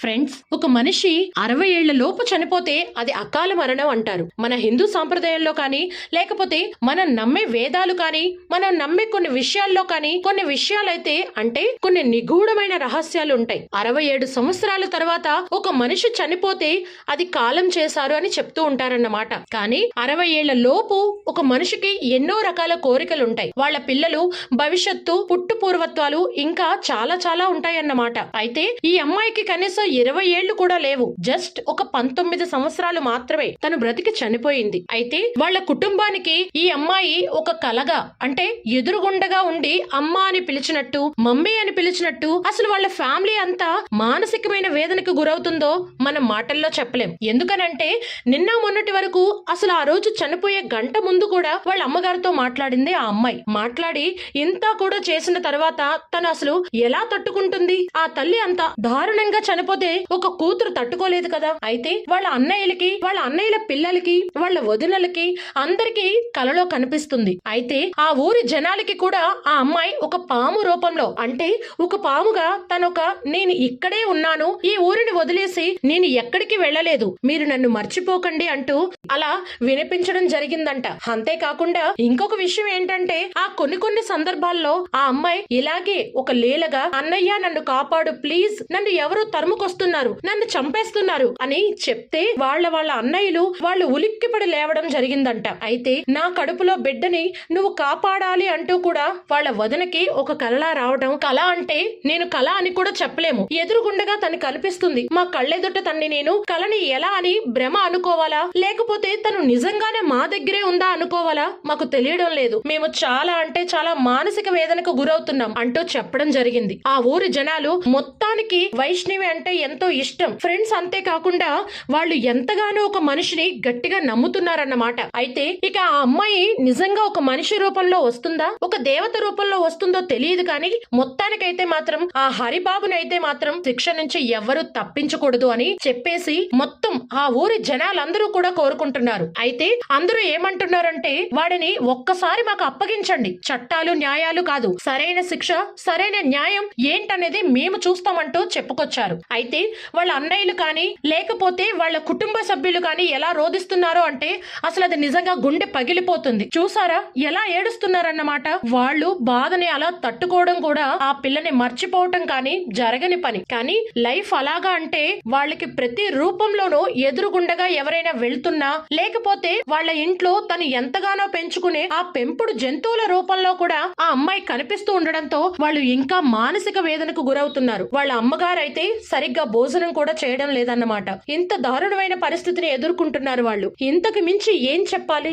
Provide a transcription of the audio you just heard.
Friends, ఒక మనిషి 60 ఏళ్ల లోపు చనిపోతే అది అకాల మరణం అంటారు. మన హిందూ సాంప్రదాయంలో కానీ, లేకపోతే మనం నమ్మే వేదాలు కానీ, మనం నమ్మే కొన్ని విషయాల్లో కానీ, కొన్ని విషయాలైతే అంటే కొన్ని నిగూఢమైన రహస్యాలు ఉంటాయి. 67 సంవత్సరాల తర్వాత ఒక మనిషి చనిపోతే అది కాలం చేశారు అని చెప్తూ ఉంటారన్నమాట. కానీ 60 ఏళ్ల లోపు ఒక మనిషికి ఎన్నో రకాల కోరికలు ఉంటాయి. వాళ్ళ పిల్లలు, భవిష్యత్తు, పుట్టు పూర్వత్వాలు ఇంకా చాలా చాలా ఉంటాయన్నమాట. అయితే ఈ అమ్మాయికి కనీసం 20 ఏళ్లు కూడా లేవు. జస్ట్ ఒక 19 సంవత్సరాలు మాత్రమే తను బ్రతికి చనిపోయింది. అయితే వాళ్ళ కుటుంబానికి ఈ అమ్మాయి ఒక కలగా, అంటే ఎదురుగుండగా ఉండి అమ్మ అని పిలిచినట్టు, మమ్మీ అని పిలిచినట్టు, అసలు వాళ్ళ ఫ్యామిలీ అంతా మానసికమైన వేదనకు గురవుతుందో మనం మాటల్లో చెప్పలేం. ఎందుకనంటే నిన్న మొన్నటి వరకు అసలు ఆ రోజు చనిపోయే గంట ముందు కూడా వాళ్ళ అమ్మగారితో మాట్లాడింది ఆ అమ్మాయి. మాట్లాడి ఇంత కూడా చేసిన తర్వాత తను అసలు ఎలా తట్టుకుంటుంది? ఆ తల్లి అంత దారుణంగా చనిపోతే ఒక కూతురు తట్టుకోలేదు కదా. అయితే వాళ్ళ అన్నయ్యలకి, వాళ్ళ అన్నయ్యల పిల్లలకి, వాళ్ళ వదినలకి అందరికీ కలలో కనిపిస్తుంది. అయితే ఆ ఊరి జనాలకి కూడా ఆ అమ్మాయి ఒక పాము రూపంలో, అంటే ఒక పాముగా తనొక నేను ఇక్కడే ఉన్నాను, ఈ ఊరిని వదిలేసి నేను ఎక్కడికి వెళ్ళలేదు, మీరు నన్ను మర్చిపోకండి అంటూ అలా వినిపించడం జరిగిందంట. అంతేకాకుండా ఇంకొక విషయం ఏంటంటే ఆ కొన్ని సందర్భాల్లో ఆ అమ్మాయి ఇలాగే ఒక లీలగా అన్నయ్య నన్ను కాపాడు ప్లీజ్, నన్ను ఎవరో తరుముకొస్తున్నారు, నన్ను చంపేస్తున్నారు అని చెప్తే వాళ్ళ అన్నయ్యలు వాళ్ళు ఉలిక్కిపడి లేవడం జరిగిందంట. అయితే నా కడుపులో బిడ్డని నువ్వు కాపాడాలి అంటూ కూడా వాళ్ళ వదనకి ఒక కలలా రావడం. కళ అంటే నేను కళ అని కూడా చెప్పలేము, ఎదురుగుండగా తను కనిపిస్తుంది మా కళ్ళెదుట. తన్ని నేను కళని ఎలా అని భ్రమ అనుకోవాలా, లేకపోతే తను నిజంగానే మా దగ్గరే ఉందా అనుకోవాలా మాకు తెలియడం లేదు. మేము చాలా అంటే చాలా మానసిక వేదనకు గురవుతున్నాం అంటూ చెప్పడం జరిగింది. ఆ ఊరి జనాలు మొత్తానికి వైష్ణవి అంటే ఎంతో ఇష్టం ఫ్రెండ్స్. అంతేకాకుండా వాళ్ళు ఎంతగానో ఒక మనిషిని గట్టిగా నమ్ముతున్నారన్నమాట. అయితే ఇక ఆ అమ్మాయి నిజంగా ఒక మనిషి రూపంలో వస్తుందా, ఒక దేవత రూపంలో వస్తుందో తెలియదు. కానీ మొత్తానికైతే మాత్రం ఆ హరిబాబునైతే మాత్రం శిక్ష నుంచి ఎవ్వరూ తప్పించకూడదు అని చెప్పేసి మొత్తం ఆ ఊరి జనాలందరూ కూడా కోరుకుంటున్నారు. అయితే అందరూ ఏమంటున్నారంటే వాడిని ఒక్కసారి మాకు అప్పగించండి, చట్టాలు న్యాయాలు కాదు, సరైన శిక్ష సరైన న్యాయం ఏంటనేది మేము చూస్తామంటూ చెప్పుకొచ్చారు. అయితే వాళ్ళ అన్నయ్యలు కానీ, లేకపోతే వాళ్ళ కుటుంబ సభ్యులు కానీ ఎలా రోధిస్తున్నారో అంటే అసలు అది నిజంగా గుండె పగిలిపోతుంది. చూసారా ఎలా ఏడుస్తున్నారన్నమాట. వాళ్ళు బాధని అలా తట్టుకోవడం కూడా ఆ పిల్లని మర్చిపోవటం కానీ జరగని పని. కానీ లైఫ్ అలాగా అంటే వాళ్ళకి ప్రతి రూపంలోనూ ఎదురుగుండగా ఎవరైనా వెళ్తున్నా, లేకపోతే వాళ్ళ ఇంట్లో తను ఎంతగానో పెంచుకునే ఆ పెంపుడు జంతువుల రూపంలో కూడా ఆ అమ్మాయి కనిపిస్తూ ఉండడంతో వాళ్ళు ఇంకా మానసిక వేదనకు గురవుతున్నారు. వాళ్ళ అమ్మగారు అయితే సరిగ్గా భోజనం కూడా చేయడం లేదన్నమాట. ఇంత దారుణమైన పరిస్థితిని ఎదుర్కొంటున్నారు వాళ్ళు. ఇంతకు మించి ఏం చెప్పాలి?